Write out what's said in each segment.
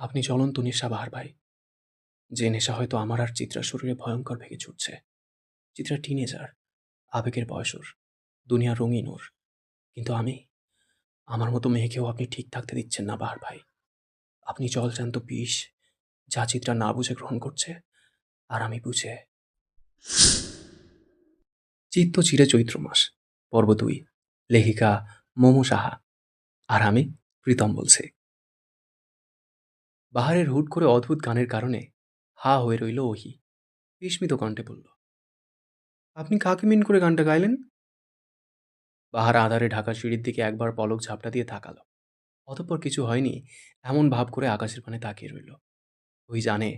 আপনি জ্বলন্ত নেশা বাহার ভাই। যে নেশা হয়তো আমার আর চিত্রার শরীরে ভয়ঙ্কর ভেগে ছুটছে। চিত্রা টিনেজার, আবেগের বয়স ওর, দুনিয়া রঙিন ওর। কিন্তু আমার মতো মেয়েকেও আপনি ঠিক থাকতে দিচ্ছেন না বাহার ভাই। আপনি জলজান্ত বিষ, যা চিত্রা না বুঝে গ্রহণ করছে, আর আমি বুঝে। চিত্ত চিরে চৈত্র মাস, পর্ব ২, লেখিকা মোমো সাহা। আর আমি প্রীতম বলছি। বাহারের হুট করে অদ্ভুত গানের কারণে হা হয়ে রইল ওহি। বিস্মিত কণ্ঠে বলল, আপনি কাকে মিন করে গানটা গাইলেন? বাহার আধারে ঢাকা সিঁড়ির দিকে একবার পলক ঝাপটা দিয়ে তাকালো। অতঃপর কিছু হয়নি এমন ভাব করে আকাশের পানে তাকিয়ে রইল। ওই জানে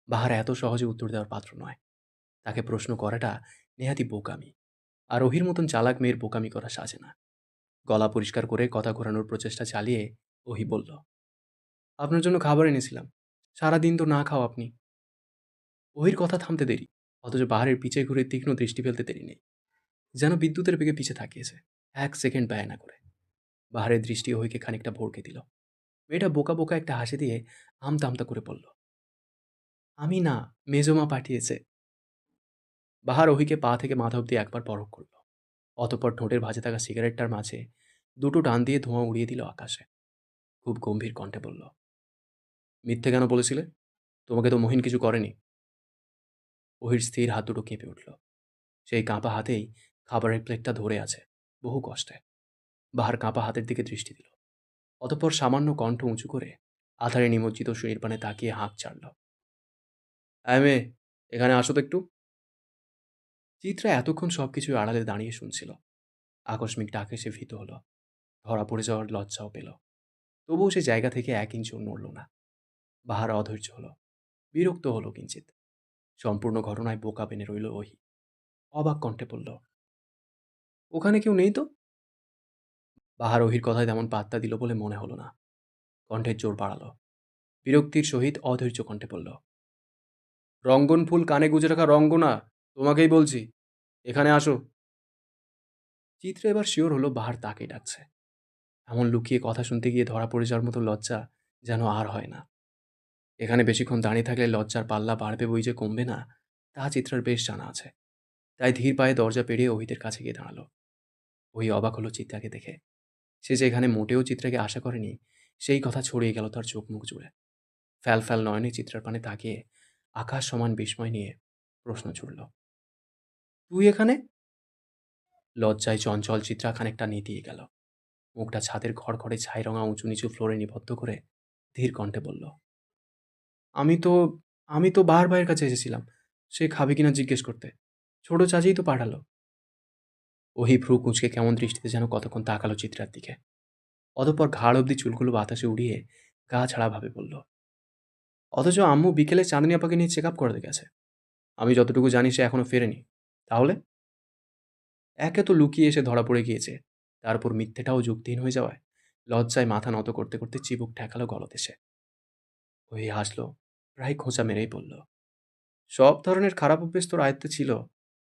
বাহার এত সহজে উত্তর দেওয়ার পাত্র নয়। তাকে প্রশ্ন করাটা নেহাতি বোকামি। আর ওহির মতন চালাক মেয়ের বোকামি করা সাজে না। গলা পরিষ্কার করে কথা ঘোরানোর প্রচেষ্টা চালিয়ে ওহি বলল, আপনার জন্য খাবার এনেছিলাম। সারাদিন তো না খাও আপনি। ওহির কথা থামতে দেরি, অথচ বাহারের পিছে ঘুরে তীক্ষ্ণ দৃষ্টি ফেলতে দেরি নেই। যেন বিদ্যুতের বেগে পিছে তাকিয়েছে, 1 সেকেন্ড ব্যয় না করে। বাহারের দৃষ্টি ওহিকে খানিকটা ভড়কে দিল। মেয়েটা বোকা বোকা একটা হাসি দিয়ে আমতা আমতা করে বলল, আমি না, মেজমা পাঠিয়েছে। বাহার ওহিকে পা থেকে মাথা অব্দি একবার পরখ করল। অতঃপর ঠোঁটের ভাঁজে থাকা সিগারেটটার মাঝে দুটো টান দিয়ে ধোঁয়া উড়িয়ে দিল আকাশে। খুব গম্ভীর কণ্ঠে বলল, মিথ্যে কেন বলেছিলে? তোমাকে তো মহিন কিছু করেনি। ওহির স্থির হাত দুটো কেঁপে উঠল। সেই কাঁপা হাতেই খাবারের প্লেটটা ধরে আছে, বহু কষ্টে। বাহার কাঁপা হাতের দিকে দৃষ্টি দিল। অতঃপর সামান্য কণ্ঠ উঁচু করে আধারে নিমজ্জিত সিঁড়ির পানে তাকিয়ে হাঁক ছাড়ল, মেয়ে, এখানে আসো তো একটু। চিত্রা এতক্ষণ সবকিছু আড়ালে দাঁড়িয়ে শুনছিল। আকস্মিক ডাকে সে ভীত হলো, ধরা পড়ে যাওয়ার লজ্জাও পেল। তবুও সে জায়গা থেকে 1 ইঞ্চিও নড়ল না। বাহার অধৈর্য হলো, বিরক্ত হলো কিঞ্চিত। সম্পূর্ণ ঘটনায় বোকা বেনে রইল ওহি। অবাক কণ্ঠে বলল, ওখানে কেউ নেই তো? বাহার ওহির কথায় তেমন পাত্তা দিল বলে মনে হলো না। কণ্ঠের জোর বাড়ালো, বিরক্তির সহিত অধৈর্য কণ্ঠে বলল, রঙ্গন ফুল কানে গুজে রাখা রঙ্গনা, তোমাকেই বলছি, এখানে আসো। চিত্রা এবার শিওর হলো বাহার তাকে ডাকছে। এমন লুকিয়ে কথা শুনতে গিয়ে ধরা পড়ে যাওয়ার মতো লজ্জা যেন আর হয় না। এখানে বেশিক্ষণ দাঁড়িয়ে থাকলে লজ্জার পাল্লা বাড়বে বই যে কমবে না, তা চিত্রার বেশ জানা আছে। তাই ধীর পায়ে দরজা পেরিয়ে ওহিদের কাছে গিয়ে দাঁড়ালো। ওহি অবাক হলো চিত্রাকে দেখে। সে যে এখানে মোটেও চিত্রাকে আশা করেনি, সেই কথা ছড়িয়ে গেল তার চোখ মুখ জুড়ে। ফ্যাল ফ্যাল নয়নে চিত্রার পানে তাকিয়ে আকাশ সমান বিস্ময় নিয়ে প্রশ্ন ছুড়ল, তুই এখানে? লজ্জায় চঞ্চল চিত্রা খানিকটা নেতিয়ে গেল। মুখটা ছাদের ঘড়ঘড়ে ছাই রঙা উঁচু নিচু ফ্লোরে নিবদ্ধ করে ধীর কণ্ঠে বলল, আমি তো আমি তো বাহার ভাইয়ের কাছে এসেছিলাম, সে খাবে কিনা জিজ্ঞেস করতে। ছোট চাচিই তো পাঠালো। ওহি ভ্রু কুঁচকে কেমন দৃষ্টিতে যেন কতক্ষণ তাকালো চিত্রার দিকে। অতঃপর ঘাড় অবধি চুলগুলো বাতাসে উড়িয়ে গা ছাড়াভাবে বলল, অথচ আম্মু বিকেলে চাঁদনি আপাকে নিয়ে চেক আপ করাতে গেছে। আমি যতটুকু জানি সে এখনো ফেরেনি। তাহলে? একে তো লুকিয়ে এসে ধরা পড়ে গিয়েছে, তারপর মিথ্যেটাও যুক্তিহীন হয়ে যাওয়ায় লজ্জায় মাথা নত করতে করতে চিবুক ঠেকালো গলদেশে। ওই হাসলো, প্রায় খোঁচা মেরেই বলল, সব ধরনের খারাপ অভ্যেস তোর আয়ত্তে ছিল,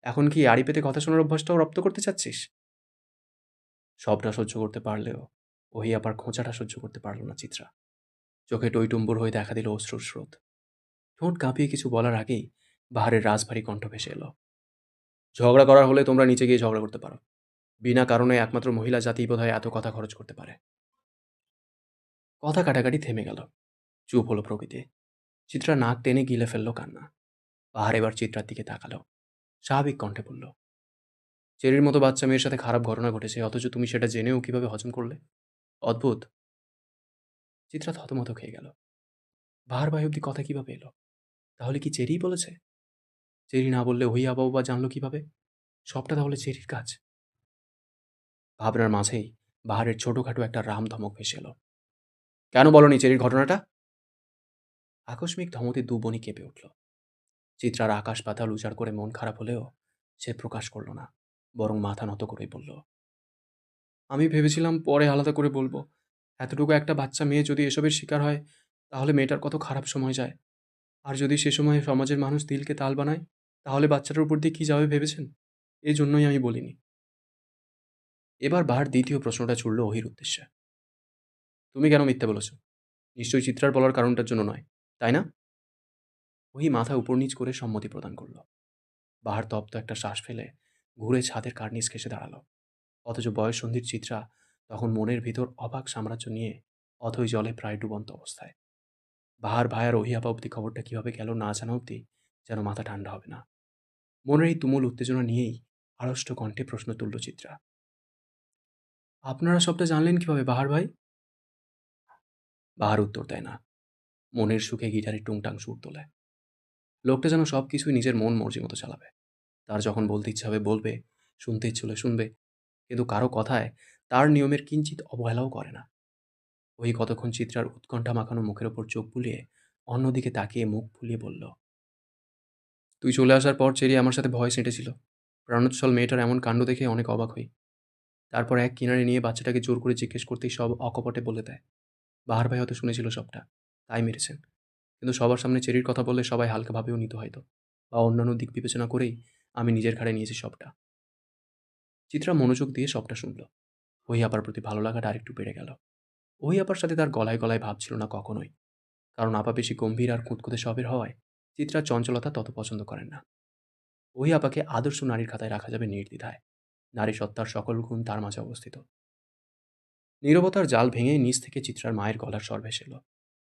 এখন কি আড়ি পেতে কথা শোনার অভ্যাসটাও রপ্ত করতে চাচ্ছিস? সবটা সহ্য করতে পারলেও ওই আবার খোঁচাটা সহ্য করতে পারল না চিত্রা। চোখে টইটুম্বুর হয়ে দেখা দিল অশ্রুর স্রোত। ঠোঁট কাঁপিয়ে কিছু বলার আগেই বাহারের রাজভারী কণ্ঠ ভেসে এলো, ঝগড়া করার হলে তোমরা নিচে গিয়ে ঝগড়া করতে পারো। বিনা কারণে একমাত্র মহিলা জাতিই বোধহয় এত কথা খরচ করতে পারে। কথা কাটাকাটি থেমে গেল। চুপ হলো প্রকৃতি। চিত্রা নাক টেনে গিলে ফেলল কান্না। পাহাড় এবার চিত্রার দিকে তাকালো, স্বাভাবিক কণ্ঠে বলল, চেরির মতো বাচ্চা মেয়ের সাথে খারাপ ঘটনা ঘটেছে, অথচ তুমি সেটা জেনেও কিভাবে হজম করলে? অদ্ভুত। চিত্রা থতমত খেয়ে গেল। বাহার ভাই অব্দি কথা কিভাবে এলো? তাহলে কি চেরিই বলেছে? চেরি না বললে ওই আবাও বা জানলো কিভাবে? সবটা তাহলে চেরির কাজ। ভাবনার মাঝেই বাহারের ছোটখাটো একটা রাম ধমক ভেসে এলো, কেন বলনি চেরির ঘটনাটা? আকস্মিক ধমতে দু বনি কেঁপে উঠল। চিত্রার আকাশ পাতাল উজাড় করে মন খারাপ হলেও সে প্রকাশ করল না, বরং মাথা নত করেই বলল, আমি ভেবেছিলাম পরে আলাদা করে বলবো। এতটুকু একটা বাচ্চা মেয়ে যদি এসবের শিকার হয়, তাহলে মেয়েটার কত খারাপ সময় যায়। আর যদি সে সময় সমাজের মানুষ দিলকে তাল বানায়, তাহলে বাচ্চাটার উপর দিয়ে কী যাবে ভেবেছেন? এই জন্যই আমি বলিনি। এবার বাহার দ্বিতীয় প্রশ্নটা ছুড়ল ওহির উদ্দেশ্যে, তুমি কেন মিথ্যে বলেছ? নিশ্চয়ই চিত্রার বলার কারণটার জন্য নয়, তাই না? ওহি মাথা উপর নিচ করে সম্মতি প্রদান করল। বাহার তপ্ত একটা শ্বাস ফেলে ঘুরে ছাদের কার্নিস ঘেঁষে দাঁড়ালো। অথচ বয়ঃসন্ধির চিত্রা তখন মনের ভিতর অবাক সাম্রাজ্য নিয়ে অথই জলে প্রায় ডুবন্ত অবস্থায়। বাহার ভাই আর ওহি আপা অব্দি খবরটা কীভাবে গেল না জানা অব্দি যেন মাথা ঠান্ডা হবে না। মনের এই তুমুল উত্তেজনা নিয়েই আড়ষ্ট কণ্ঠে প্রশ্ন তুলল চিত্রা। আপনারা সবটা জানলেন কিভাবে বাহার ভাই? বাহার উত্তর দেয় না। মনের সুখে গিটারে টুংটাং সুর তোলে। লোকটা যেন সব কিছুই নিজের মন মর্জি মতো চালাবে। তার যখন বলতে ইচ্ছা হবে বলবে, শুনতে ইচ্ছে হলে শুনবে, কিন্তু কারো কথায় তার নিয়মের কিঞ্চিত অবহেলাও করে না। ওই কতক্ষণ চিত্রার উৎকণ্ঠা মাখানো মুখের ওপর চোখ বুলিয়ে অন্যদিকে তাকিয়ে মুখ ফুলিয়ে বলল, তুই চলে আসার পর চেরি আমার সাথে ভয় সেঁটেছিল। প্রাণোচ্ছল মেয়েটার এমন কাণ্ড দেখে অনেক অবাক হই। তারপর এক কিনারে নিয়ে বাচ্চাটাকে জোর করে জিজ্ঞেস করতেই সব অকপটে বলে দেয়। বাহার ভাই হয়তো শুনেছিল সবটা, তাই মেরেছেন। কিন্তু সবার সামনে চেরির কথা বললে সবাই হালকাভাবেও নিত হয়তো, বা অন্যান্য দিক বিবেচনা করেই আমি নিজের ঘাড়ে নিয়েছি সবটা। চিত্রা মনোযোগ দিয়ে সবটা শুনল। ওই আপার প্রতি ভালো লাগাটা আরেকটু বেড়ে গেল। ওই আপার সাথে তার গলায় গলায় ভাব ছিল না কখনোই, কারণ আপা বেশি গম্ভীর আর খুঁতখুঁতে স্বভাবের হওয়ায় চিত্রার চঞ্চলতা তত পছন্দ করেন না। ওই আপাকে আদর্শ নারীর খাতায় রাখা যাবে নির্দ্বিধায়। নারী সত্তার সকল গুণ তার মাঝে অবস্থিত। নীরবতার জাল ভেঙে নিচ থেকে চিত্রার মায়ের গলার স্বর ভেসে এলো।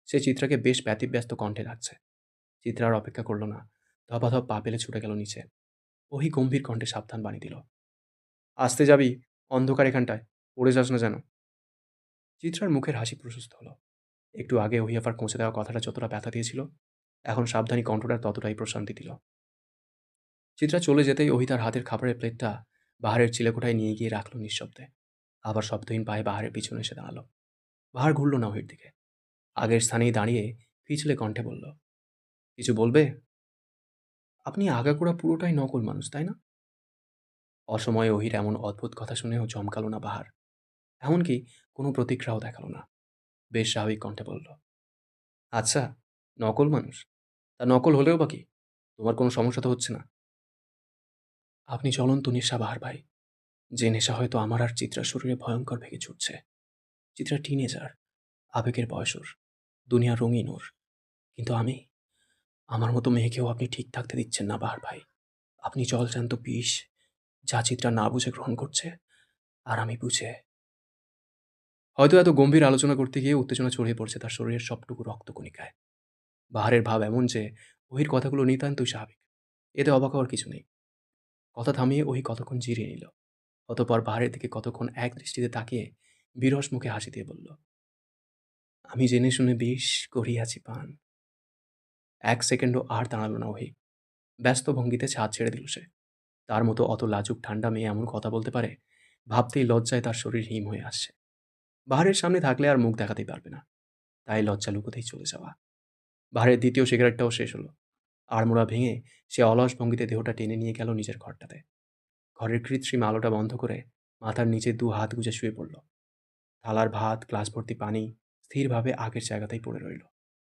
সে চিত্রাকে বেশ ব্যতিব্যস্ত কণ্ঠে ডাকছে। চিত্রা আর অপেক্ষা করল না, ধপাধপ পা পেলে ছুটে গেল নিচে। ওহি গম্ভীর কণ্ঠে সাবধান বাণী দিল, আসতে যাবি, অন্ধকার এখানটায়, পড়ে যাস না যেন। চিত্রার মুখের হাসি প্রশস্ত হলো। একটু আগে ওহিয়াফার পৌঁছে দেওয়া কথাটা যতটা ব্যথা দিয়েছিল, এখন সাবধানী কণ্ঠটার ততটাই প্রশান্তি দিল। চিত্রা চলে যেতেই ওহি তার হাতের খাবারের প্লেটটা বাহারের চিলেকোঠায় নিয়ে গিয়ে রাখল নিঃশব্দে। আবার শব্দহীন পায়ে বাহারের পিছনে এসে দাঁড়ালো। বাহার ঘুরল না ওহির দিকে। আগের স্থানেই দাঁড়িয়ে পিছলে কণ্ঠে বলল, কিছু বলবে? আপনি আগাগোড়া পুরোটাই নকল মানুষ, তাই না? অসময়ে ওহির এমন অদ্ভুত কথা শুনেও চমকালো না বাহার। এমনকি কোনো প্রতিক্রিয়াও দেখালো না। বেশ স্বাভাবিক কণ্ঠে বলল, আচ্ছা, নকল মানুষ? তা নকল হলেও বা কি? তোমার কোনো সমস্যা তো হচ্ছে না? আপনি চলন্ত নেশা বাহার ভাই। যে নেশা হয়তো আমার আর চিত্রার শরীরে ভয়ঙ্কর ভেগে ছুটছে। চিত্রা টিনেজার, আবেগের বয়স ওর, দুনিয়া রঙিন ওর। কিন্তু আমি, আমার মতো মেয়েকেও আপনি ঠিক থাকতে দিচ্ছেন না বাহার ভাই। আপনি জলজ্যান্ত বিষ, যা চিত্রা না বুঝে গ্রহণ করছে, আর আমি বুঝে। হয়তো এত গম্ভীর আলোচনা করতে গিয়ে উত্তেজনা ছড়িয়ে পড়ছে তার শরীরের সবটুকু রক্তকণিকায়। বাহারের ভাব এমন যে ওহির কথাগুলো নিতান্তই স্বাভাবিক। এতে অবাক হওয়ার কিছু নেই। কথা থামিয়ে ওহি কতক্ষণ জিরিয়ে নিল। অতঃপর বাহারের দিকে কতক্ষণ এক দৃষ্টিতে তাকিয়ে বিরস মুখে হাসি দিয়ে বলল, আমি জেনে শুনে বিষ করিয়াছি পান। এক সেকেন্ডও আর দাঁড়ালো না ওহি। ব্যস্ত ভঙ্গিতে ছাদ ছেড়ে দিল সে। তার মতো অত লাজুক ঠান্ডা মেয়ে এমন কথা বলতে পারে, ভাবতেই লজ্জায় তার শরীর হিম হয়ে আসছে। বাহারের সামনে থাকলে আর মুখ দেখাতেই পারবে না, তাই লজ্জা লুকোতেই চলে যাওয়া। বাহারের দ্বিতীয় সিগারেটটাও শেষ হলো। আড়মোড়া ভেঙে সে অলস ভঙ্গিতে দেহটা টেনে নিয়ে গেল নিজের ঘরটাতে। ঘরের কৃত্রিম আলোটা বন্ধ করে মাথার নিচে দু হাত গুজে শুয়ে পড়ল। থালার ভাত, গ্লাস ভর্তি পানি স্থিরভাবে আগের জায়গাতেই পড়ে রইল।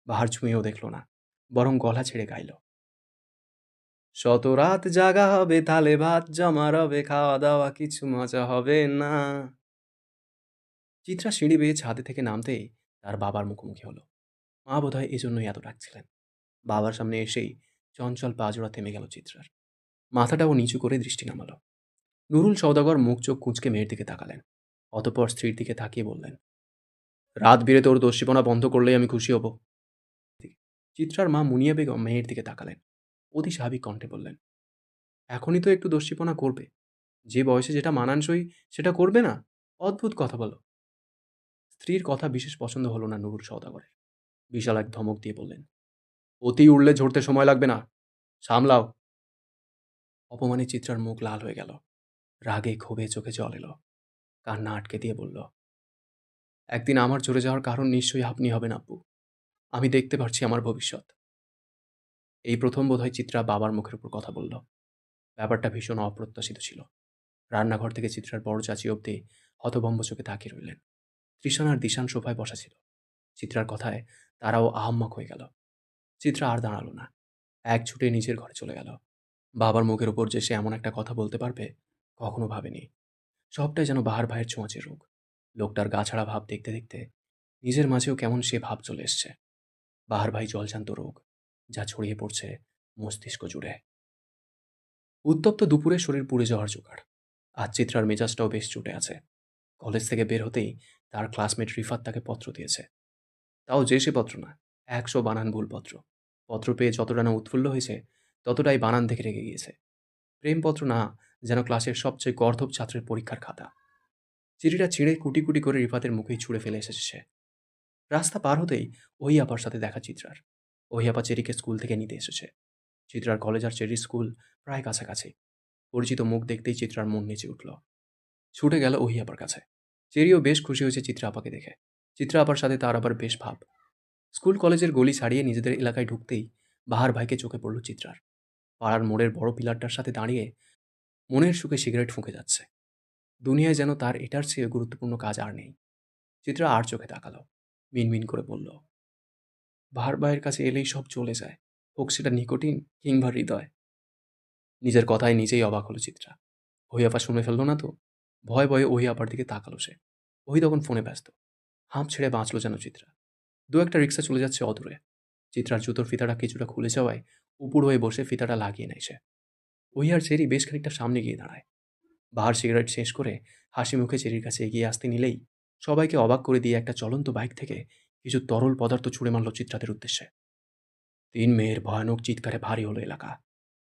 বাহার ছুঁয়েও দেখল না, বরং গলা ছেড়ে গাইল, শত রাত জাগা হবে, থালে ভাত জমা রবে, খাওয়া দাওয়া কিছু মজা হবে না। চিত্রা সিঁড়ি বেয়ে ছাদে থেকে নামতেই তার বাবার মুখোমুখি হলো। মা বোধহয় এজন্যই এত ডাকছিলেন। বাবার সামনে এসেই চঞ্চল পাজোড়া থেমে গেল চিত্রার। মাথাটাও নিচু করে দৃষ্টি নামালো। নুরুল সওদাগর মুখ চোখ কুঁচকে মেয়ের দিকে তাকালেন। অতঃপর স্ত্রীর দিকে তাকিয়ে বললেন, রাত বিরেতে ওর দস্যিপনা বন্ধ করলেই আমি খুশি হব। চিত্রার মা মুনিয়া বেগম মেয়ের দিকে তাকালেন। অতি স্বাভাবিক কণ্ঠে বললেন, এখনই তো একটু দস্যিপনা করবে, যে বয়সে যেটা মানানসই সেটা করবে না? অদ্ভুত কথা বলো। স্ত্রীর কথা বিশেষ পছন্দ হলো না নুরুল সওদাগরের। বিশাল এক ধমক দিয়ে বললেন, অতি উড়লে ঝরতে সময় লাগবে না, সামলাও। অপমানে চিত্রার মুখ লাল হয়ে গেল। রাগে ক্ষোভে চোখে জল এলো। কান্না আটকে দিয়ে বলল, একদিন আমার চলে যাওয়ার কারণ নিশ্চয়ই আপনি হবেন আব্বু। আমি দেখতে পারছি আমার ভবিষ্যৎ। এই প্রথম বোধহয় চিত্রা বাবার মুখের উপর কথা বলল। ব্যাপারটা ভীষণ অপ্রত্যাশিত ছিল। রান্নাঘর থেকে চিত্রার বড় চাচি অবধি হতভম্ব চোখে তাকিয়ে রইলেন। তৃষান আর দিশান সোফায় বসা ছিল। চিত্রার কথায় তারাও আহাম্মক হয়ে গেল। চিত্রা আর দাঁড়ালো না, এক ছুটে নিজের ঘরে চলে গেল। বাবার মুখের ওপর যে সে এমন একটা কথা বলতে পারবে কখনো ভাবেনি। সবটাই যেন বাহার ভাইয়ের ছোঁয়াচে রোগ। লোকটার গা ছাড়া ভাব দেখতে দেখতে নিজের মাঝেও কেমন সে ভাব চলে এসছে। বাহার ভাই জলজান্ত রোগ, যা ছড়িয়ে পড়ছে মস্তিষ্ক জুড়ে। উত্তপ্ত দুপুরে শরীর পুড়ে যাওয়ার জোগাড়। আজ চিত্রার মেজাজটাও বেশ চটে আছে। কলেজ থেকে বের হতেই তার ক্লাসমেট রিফাত তাকে পত্র দিয়েছে। তাও যে সে পত্র না, ১০০ বানান ভুল পত্র। পত্র পেয়ে যতটা না উৎফুল্ল হয়েছে, ততটাই বানান দেখে রেগে গিয়েছে। প্রেমপত্র না, যেন ক্লাসের সবচেয়ে গর্ধব ছাত্রের পরীক্ষার খাতা। চিঠিটা ছিঁড়ে কুটি কুটি করে রিফাতের মুখেই ছুঁড়ে ফেলে এসেছে সে। রাস্তা পার হতেই ওই আপার সাথে দেখা চিত্রার। ওই আপা চেরিকে স্কুল থেকে নিতে এসেছে। চিত্রার কলেজ আর চেরির স্কুল প্রায় কাছাকাছি। পরিচিত মুখ দেখতেই চিত্রার মন নেচে উঠল। ছুটে গেল ওহি আপার কাছে। চেরিও বেশ খুশি হয়েছে চিত্রা আপাকে দেখে। চিত্রা আপার সাথে তার আবার বেশ ভাব। স্কুল কলেজের গলি ছাড়িয়ে নিজেদের এলাকায় ঢুকতেই বাহার ভাইকে চোখে পড়ল চিত্রার। পাড়ার মোড়ের বড় পিলারটার সাথে দাঁড়িয়ে মনের সুখে সিগারেট ফুঁকে যাচ্ছে। দুনিয়ায় যেন তার এটার চেয়ে গুরুত্বপূর্ণ কাজ আর নেই। চিত্রা আর চোখে তাকালো। মিনমিন করে বলল, বাহার ভাইয়ের কাছে এলেই সব চলে যায়, হোক সেটা নিকোটিন কিংবা হৃদয়। নিজের কথায় নিজেই অবাক হলো চিত্রা। ওহি আপা শুনে ফেললো না তো? ভয়ে ভয়ে ওহি আপার দিকে তাকালো সে। ওহি তখন ফোনে ব্যস্ত। হাঁপ ছেড়ে বাঁচল যেন চিত্রা। দু একটা রিক্সা চলে যাচ্ছে অদূরে। চিত্রার জুতোর ফিতাটা কিছুটা খুলে যাওয়ায় উপুর হয়ে বসে ফিতাটা লাগিয়ে নেয় সে। ওহি আর চেরি বেশ খানিকটা সামনে গিয়ে দাঁড়ায়। বাহার সিগারেট শেষ করে হাসি মুখে চেরির কাছে এগিয়ে আসতে নিলেই সবাইকে অবাক করে দিয়ে একটা চলন্ত বাইক থেকে কিছু তরল পদার্থ ছুঁড়ে মারল চিত্রাদের উদ্দেশ্যে। ৩ মেয়ের ভয়ানক চিৎকারে ভারী হলো এলাকা।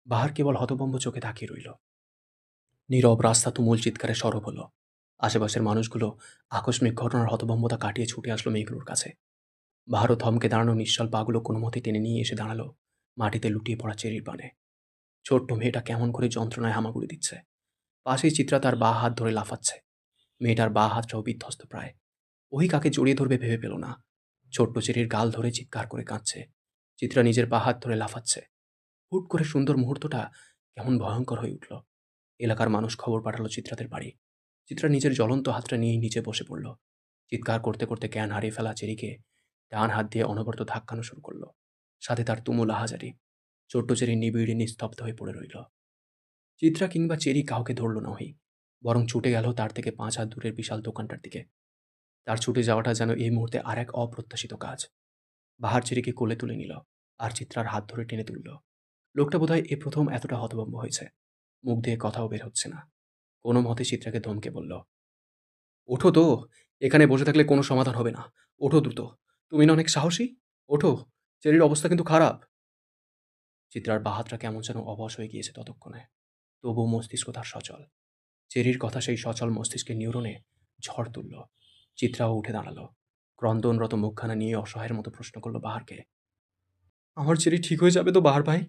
বাহার কেবল হতভম্ব চোখে তাকিয়ে রইল। নীরব রাস্তা তুমুল চিৎকারে সরব হলো। আশেপাশের মানুষগুলো আকস্মিক ঘটনার হতভম্বতা কাটিয়ে ছুটে আসলো মেঘনুর কাছে। বাহারও থমকে দাঁড়ানো নিশ্চল পাগুলো কোনো মতে টেনে নিয়ে এসে দাঁড়ালো মাটিতে লুটিয়ে পড়া চেরির পানে। ছোট্ট মেয়েটা কেমন করে যন্ত্রণায় হামাগুড়ি দিচ্ছে। পাশেই চিত্রা তার বা হাত ধরে লাফাচ্ছে। মেয়েটার বা হাতটাও বিধ্বস্ত প্রায়। ওই কাকে জড়িয়ে ধরবে ভেবে পেল না। ছোট্ট চেরির গাল ধরে চিৎকার করে কাঁদছে। চিত্রা নিজের পা হাত ধরে লাফাচ্ছে। হুট করে সুন্দর মুহূর্তটা কেমন ভয়ঙ্কর হয়ে উঠল। এলাকার মানুষ খবর পাঠালো চিত্রাদের বাড়ি। চিত্রা নিজের জ্বলন্ত হাতটা নিয়েই নিচে বসে পড়ল। চিৎকার করতে করতে জ্ঞান হারিয়ে ফেলা চেরিকে ডান হাত দিয়ে অনবরত ধাক্কানো শুরু করলো। সাথে তার তুমুল আহাজারি। ছোট্ট চেরি নিবিড়ে নিস্তব্ধ হয়ে পড়ে রইল। চিত্রা কিংবা চেরি কাউকে ধরল না ওহি, বরং ছুটে গেল তার থেকে ৫ হাত দূরের বিশাল দোকানটার দিকে। তার ছুটে যাওয়াটা যেন এই মুহূর্তে আর এক অপ্রত্যাশিত কাজ। বাহার চেরিকে কোলে তুলে নিল আর চিত্রার হাত ধরে টেনে তুলল। লোকটা বোধহয় এ প্রথম এতটা হতভম্ব হয়েছে। মুখ দিয়ে কথাও বের হচ্ছে না। কোনো মতে চিত্রাকে ধমকে বলল, ওঠো তো, এখানে বসে থাকলে কোনো সমাধান হবে না। ওঠো দ্রুত। তুমি না অনেক সাহসী? ওঠো, চেরির অবস্থা কিন্তু খারাপ। চিত্রার বাহাতটা কেমন যেন অবশ হয়ে গিয়েছে ততক্ষণে। তবুও মস্তিষ্ক তার সচল। চেরির কথা সেই সচল মস্তিষ্কের নিউরনে ঝড় তুলল। চিত্রাও উঠে দাঁড়ালো। ক্রন্দনরত মুখখানা নিয়ে অসহায়ের মতো প্রশ্ন করলো বাহারকে, আমার চেরি ঠিক হয়ে যাবে তো বাহার ভাই?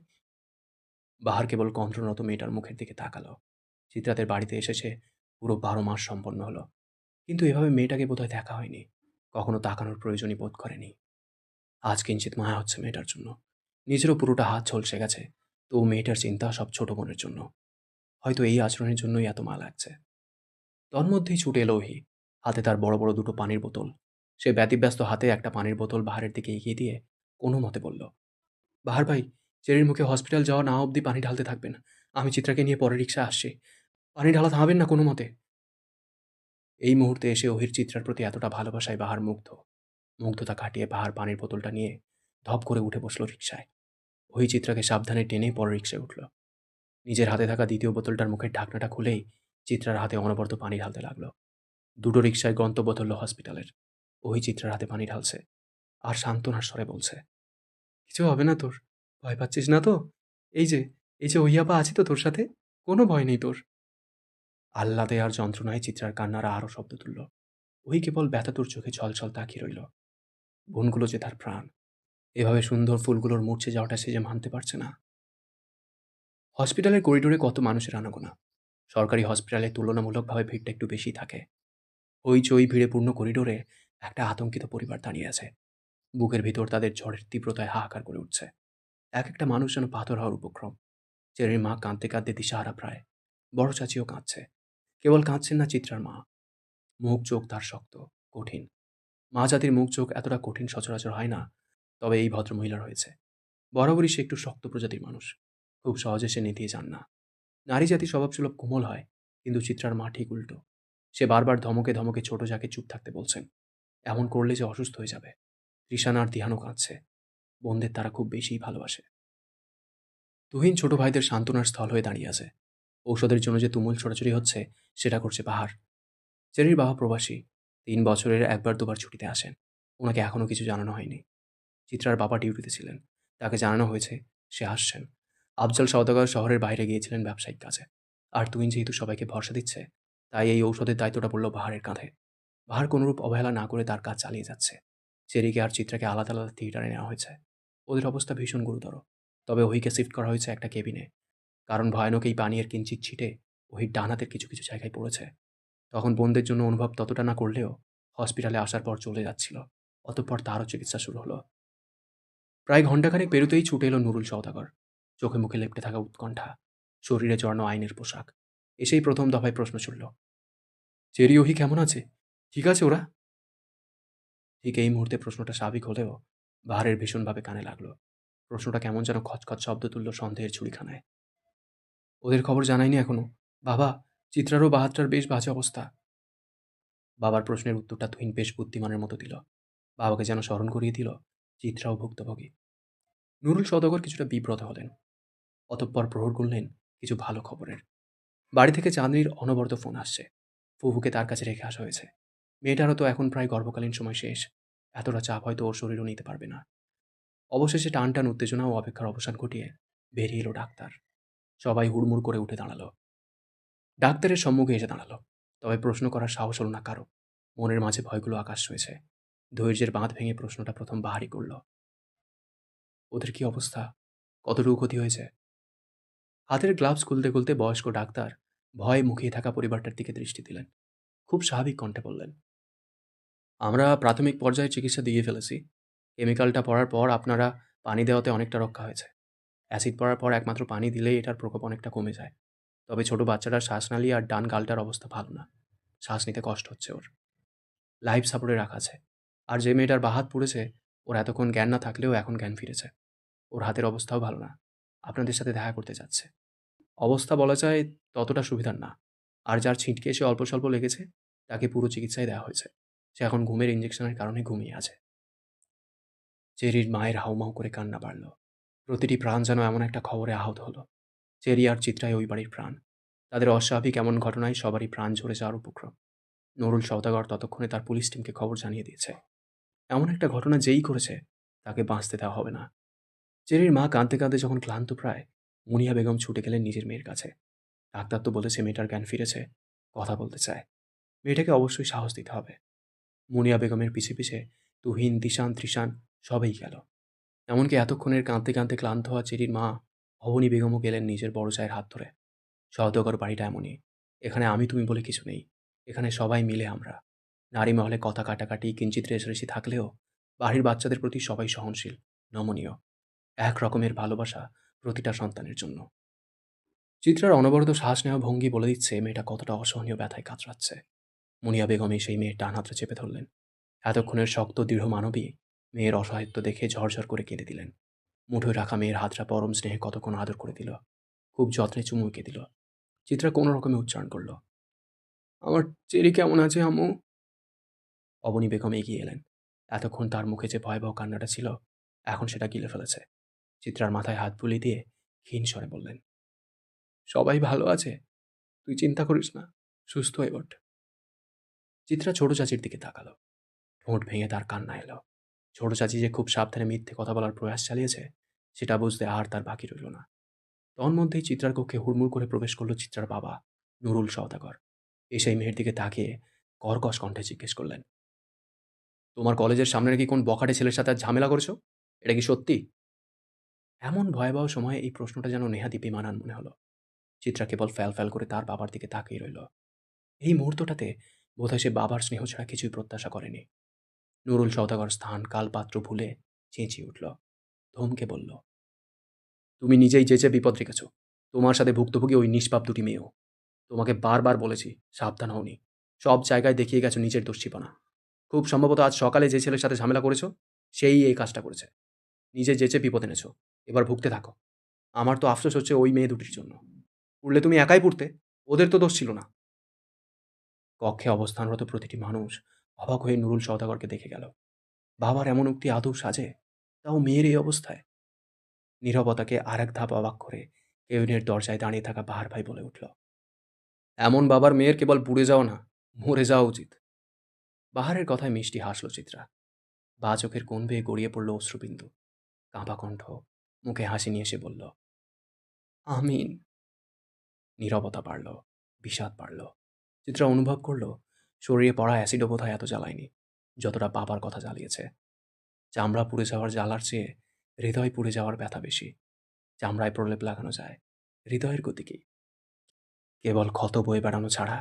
বাহার কেবল কন্ঠরত মেয়েটার মুখের দিকে তাকালো। চিত্রাদের বাড়িতে এসেছে পুরো ১২ মাস সম্পন্ন হলো, কিন্তু এভাবে মেয়েটাকে বোধহয় দেখা হয়নি। কখনো তাকানোর প্রয়োজনই বোধ করেনি। আজ কিঞ্চিত মায়া হচ্ছে মেয়েটার জন্য। নিজেরও পুরোটা হাত ঝলসে গেছে, তো মেয়েটার চিন্তা সব ছোট বোনের জন্য। হয়তো এই আচরণের জন্যই এত মা লাগছে। তন্মধ্যেই ছুটে এলো ওহি। হাতে তার বড় বড় দুটো পানির বোতল। সে ব্যতিব্যস্ত হাতে একটা পানির বোতল বাহারের দিকে এগিয়ে দিয়ে কোনো মতে বলল, বাহার ভাই, চেরির মুখে হসপিটাল যাওয়া না অবধি পানি ঢালতে থাকবেন। আমি চিত্রাকে নিয়ে পরে রিক্সা আসছি। পানি ঢালা থামাবেন না কোনো মতে। এই মুহূর্তে এসে ওহির চিত্রার প্রতি এতটা ভালোবাসায় বাহার মুগ্ধ। মুগ্ধতা কাটিয়ে বাহার পানির বোতলটা নিয়ে ধপ করে উঠে বসল রিক্সায়। ওহি চিত্রাকে সাবধানে টেনে পরে রিক্সায় উঠল। নিজের হাতে থাকা দ্বিতীয় বোতলটার মুখের ঢাকনাটা খুলেই চিত্রার হাতে অনবরত পানি ঢালতে লাগলো। দুটো রিক্সায় গন্তব্য ধরল হসপিটালের। ওহি চিত্রার হাতে পানি ঢালছে আর সান্ত্বনার স্বরে বলছে, কিছু হবে না তোর, ভয় পাচ্ছিস না তো? এই যে এই যে ওহিয়াপা আছে তো তোর সাথে, কোনো ভয় নেই তোর। আহ্লাদে আর যন্ত্রণায় চিত্রার কান্নারা আরও শব্দ তুলল। ওই কেবল ব্যথাতুর চোখে ছলছল তাকিয়ে রইল। বোনগুলো যে তার প্রাণ। এভাবে সুন্দর ফুলগুলোর মূর্ছে যাওয়াটা সে যে মানতে পারছে না। হসপিটালের করিডোরে কত মানুষের আনাগোনা। সরকারি হসপিটালে তুলনামূলকভাবে ভিড়টা একটু বেশি থাকে। হইচই ভিড়ে পূর্ণ করিডোরে একটা আতঙ্কিত পরিবার দাঁড়িয়ে আছে। বুকের ভিতর তাদের ঝড়ের তীব্রতায় হাহাকার করে উঠছে। এক একটা মানুষ যেন পাথর হওয়ার উপক্রম। চেরির মা কাঁদতে কাঁদতে দিশাহারা প্রায়। বড় চাচিও কাঁদছে। কেবল কাঁদছেন না চিত্রার মা। মুখ চোখ তার শক্ত, কঠিন। মা জাতির মুখ চোখ এতটা কঠিন সচরাচর হয় না, তবে এই ভদ্রমহিলার হয়েছে। বরাবরই সে একটু শক্ত প্রজাতির মানুষ। খুব সহজে সে নেতিয়ে যান না। নারী জাতি স্বভাবসুলভ কোমল হয়, কিন্তু চিত্রার মা ঠিক উল্টো। সে বারবার ধমকে ধমকে ছোট যাকে চুপ থাকতে বলছেন। এমন করলে যে অসুস্থ হয়ে যাবে। তৃষান আর দিহানও কাঁদছে। বোনদের তারা খুব বেশিই ভালোবাসে। তুহিন ছোট ভাইদের সান্ত্বনার স্থল হয়ে দাঁড়িয়ে আছে। ঔষধের জন্য যে তুমুল ছোটাছুটি হচ্ছে সেটা করছে পাহাড়। চেরির বাবা প্রবাসী। ৩ বছরের একবার দুবার ছুটিতে আসেন। ওনাকে এখনও কিছু জানানো হয়নি। চিত্রার বাবা ডিউটিতে ছিলেন। তাকে জানানো হয়েছে সে আসছেন। আফজাল সওদাগর শহরের বাইরে গিয়েছিলেন ব্যবসায়িক কাজে। আর তুহিন যেহেতু সবাইকে ভরসা দিচ্ছে, তাই এই ঔষধের দায়িত্বটা পড়ল বাহারের কাঁধে। বাহার কোনোরূপ অবহেলা না করে তার কাজ চালিয়ে যাচ্ছে। চেরিকে আর চিত্রাকে আলাদা আলাদা থিয়েটারে নেওয়া হয়েছে। ওদের অবস্থা ভীষণ গুরুতর। তবে ওহিকে শিফট করা হয়েছে একটা কেবিনে। কারণ ভয়ানক এই পানীয়ের কিঞ্চিত ছিটে ওহির ডান হাতের কিছু কিছু জায়গায় পড়েছে। তখন বোনদের জন্য অনুভব ততটা না করলেও হসপিটালে আসার পর চলে যাচ্ছিল। অতঃপর তারও চিকিৎসা শুরু হলো। প্রায় ঘণ্টাখানেক পেরোতেই ছুটে এলো নুরুল সওদাগর। চোখে মুখে লেপ্টে থাকা উৎকণ্ঠা, শরীরে জড়ানো আইনের পোশাক। এসেই প্রথম দফায় প্রশ্ন ছুড়ল, চেরি ওহি কেমন আছে? ঠিক আছে ওরা? ঠিক এই মুহূর্তে প্রশ্নটা স্বাভাবিক হলেও বাহারের ভীষণভাবে কানে লাগলো। প্রশ্নটা কেমন যেন খচখচ শব্দ তুলল সন্দেহের ছুরিখানায়। ওদের খবর জানায়নি এখনো। বাবা, চিত্রারও বাহাতটার বেশ বাজে অবস্থা। বাবার প্রশ্নের উত্তরটা তুহিন বেশ বুদ্ধিমানের মতো দিল। বাবাকে যেন স্মরণ করিয়ে দিল চিত্রাও ভুক্তভোগী। নুরুল সওদাগর কিছুটা বিব্রত হলেন। অতঃপর প্রহর গুনলেন কিছু ভালো খবরের। বাড়ি থেকে চাঁদনির অনবরত ফোন আসছে। ফুফুকে তার কাছে রেখে আসা হয়েছে। মেয়েটারও তো এখন প্রায় গর্ভকালীন সময় শেষ। এতটা চাপ হয়তো ওর শরীরও নিতে পারবে না। অবশেষে টান টান উত্তেজনা ও অপেক্ষার অবসান ঘটিয়ে বেরিয়ে এলো ডাক্তার। সবাই হুড়মুড় করে উঠে দাঁড়ালো। ডাক্তারের সম্মুখে এসে দাঁড়ালো। তবে প্রশ্ন করার সাহস হলো না কারো। মনের মাঝে ভয়গুলো আকাশ ছুঁয়েছে। ধৈর্যের বাঁধ ভেঙে প্রশ্নটা প্রথম বাহারি করল, ওদের কি অবস্থা? কতটুকু ক্ষতি হয়েছে? হাতের গ্লাভস খুলতে খুলতে বয়স্ক ডাক্তার ভয়ে মুখিয়ে থাকা পরিবারটার দিকে দৃষ্টি দিলেন। খুব স্বাভাবিক কণ্ঠে বললেন, আমরা প্রাথমিক পর্যায়ে চিকিৎসা দিয়ে ফেলেছি। কেমিক্যালটা পড়ার পর আপনারা পানি দেওয়াতে অনেকটা রক্ষা হয়েছে। অ্যাসিড পড়ার পর একমাত্র পানি দিলেই এটার প্রকোপ অনেকটা কমে যায়। তবে ছোট বাচ্চাটার শ্বাসনালী আর ডান গালটার অবস্থা ভালো না। শ্বাস নিতে কষ্ট হচ্ছে ওর। লাইফ সাপোর্টে রাখা আছে। আর যে মেয়েটার বাহাত পুড়েছে, ওর এতক্ষণ জ্ঞান না থাকলেও এখন জ্ঞান ফিরেছে। ওর হাতের অবস্থাও ভালো না। আপনাদের সাথে দেখা করতে যাচ্ছে। অবস্থা বলা যায় ততটা সুবিধার না। আর যার ছিটকে এসে অল্প স্বল্প লেগেছে, তাকে পুরো চিকিৎসাই দেওয়া হয়েছে। সে এখন ঘুমের ইঞ্জেকশনের কারণে ঘুমিয়ে আছে। চেরির মায়ের হাউমাউ করে কান্না বাড়ল। প্রতিটি প্রাণ যেন এমন একটা খবরে আহত হলো। চেরি আর চিত্রাই ওই বাড়ির প্রাণ। তাদের অস্বাভাবিক এমন ঘটনায় সবারই প্রাণ ঝরে যাওয়ার উপক্রম। নুরুল সওদাগর ততক্ষণে তার পুলিশ টিমকে খবর জানিয়ে দিয়েছে। এমন একটা ঘটনা যেই করেছে তাকে বাঁচতে দেওয়া হবে না। চেরির মা কাঁদতে কাঁদতে যখন ক্লান্ত প্রায়, মুনিয়া বেগম ছুটে গেলেন নিজের মেয়ের কাছে। ডাক্তার তো বলেছে মেয়েটার জ্ঞান ফিরেছে, কথা বলতে চায়। মেয়েটাকে অবশ্যই সাহস দিতে হবে। মুনিয়া বেগমের পিছে পিছে তুহিন, দিশান, ত্রিশান সবাই গেল। এমনকি এতক্ষণের কাঁদতে কাঁদতে ক্লান্ত হওয়া চেরির মা অবনী বেগমও গেলেন নিজের বড় চায়ের হাত ধরে। সওদাগর বাড়িটা এমনই। এখানে আমি তুমি বলে কিছু নেই। এখানে সবাই মিলে আমরা। নারী মহলে কথা কাটাকাটি কিঞ্চিত রেষারেষি থাকলেও বাড়ির বাচ্চাদের প্রতি সবাই সহনশীল, নমনীয়। এক রকমের ভালোবাসা প্রতিটা সন্তানের জন্য। চিত্রার অনবরত শ্বাস নেওয়া ভঙ্গি বলে দিচ্ছে মেয়েটা কতটা অসহনীয় ব্যথায় কাতরাচ্ছে। মুনিয়া বেগম সেই মেয়ের ডান হাতটা চেপে ধরলেন। এতক্ষণের শক্ত দৃঢ় মানবী মেয়ের অসহায়ত্ব দেখে ঝরঝর করে কেঁদে দিলেন। মুঠোয় রাখা মেয়ের হাতটা পরম স্নেহে কতক্ষণ আদর করে দিল। খুব যত্নে চুমু এঁকে দিল। চিত্রা কোনো রকমে উচ্চারণ করল, আমার চেরি কেমন আছে আম্মু? অবনী বেগম এগিয়ে এলেন। এতক্ষণ তার মুখে যে ভয়াবহ কান্নাটা ছিল, এখন সেটা গিলে ফেলেছে। চিত্রার মাথায় হাত বুলিয়ে দিয়ে ক্ষীণ স্বরে বললেন, সবাই ভালো আছে, তুই চিন্তা করিস না, সুস্থ হয়ে ওঠ। চিত্রা ছোট চাচির দিকে তাকালো। ঠোঁট ভেঙে তার কান্না এলো। ছোট চাচি যে খুব সাবধানে মিথ্যে কথা বলার প্রয়াস চালিয়েছে, সেটা বুঝতে আর তার বাকি রইল না। তন্মধ্যেই চিত্রার কক্ষে হুড়মুড় করে প্রবেশ করল চিত্রার বাবা, নুরুল সওদাগর। সেই মেয়ের দিকে তাকিয়ে কর্কশ কণ্ঠে জিজ্ঞেস করলেন, তোমার কলেজের সামনে নাকি কোন বখাটে ছেলের সাথে আজ ঝামেলা করেছো? এটা কি সত্যি? এমন ভয়াবহ সময়ে এই প্রশ্নটা যেন নেহাতি বেমানান মনে হলো। চিত্রা কেবল ফ্যাল ফ্যাল করে তার বাবার দিকে তাকিয়ে রইল। এই মুহূর্তটাতে বোধহয় সে বাবার স্নেহ ছাড়া কিছুই প্রত্যাশা করেনি। নুরুল সওদাগর স্থান কাল পাত্র ভুলে চেঁচিয়ে উঠল, ধমকে বলল, তুমি নিজেই যেচে বিপদ রেখেছ। তোমার সাথে ভুক্তভোগী ওই নিষ্পাপ দুটি মেয়েও। তোমাকে বারবার বলেছি সাবধান হওনি। সব জায়গায় দেখিয়ে গেছো নিজের দোষীপনা। খুব সম্ভবত আজ সকালে যে ছেলের সাথে ঝামেলা করেছো, সেই এই কাজটা করেছে। নিজে যেচে বিপদ এনেছো, এবার ভুগতে থাকো। আমার তো আফসোস হচ্ছে ওই মেয়ে দুটির জন্য। পুড়লে তুমি একাই পুড়তে, ওদের তো দোষ ছিল না। কক্ষে অবস্থানরত প্রতিটি মানুষ অবাক হয়ে নুরুল সওদাগরকে দেখে গেল। বাবার এমন উক্তি আদৌ সাজে? তাও মেয়ের এই অবস্থায়? নীরবতাকে আর এক ধাপ অবাক করে কেবিনের দরজায় দাঁড়িয়ে থাকা বাহার ভাই বলে উঠল, এমন বাবার মেয়ের কেবল পুড়ে যাওয়া না, মরে যাওয়া উচিত। বাহারের কথায় মিষ্টি হাসল চিত্রা। বা চোখের কোণ বেয়ে গড়িয়ে পড়ল অশ্রুবিন্দু। কাঁপা কণ্ঠ, মুখে হাসি নিয়ে এসে বলল, আমিন। নীরবতা বাড়ল, বিষাদ বাড়ল। চিত্রা অনুভব করল শরীরে পড়া অ্যাসিডও বোধহয় এত জ্বালায়নি যতটা বাবার কথা জ্বালিয়েছে। চামড়া পুড়ে যাওয়ার জ্বালার চেয়ে হৃদয় পুড়ে যাওয়ার ব্যথা বেশি। চামড়ায় প্রলেপ লাগানো যায়, হৃদয়ের গতি কি? কেবল ক্ষত বয়ে বেড়ানো ছাড়া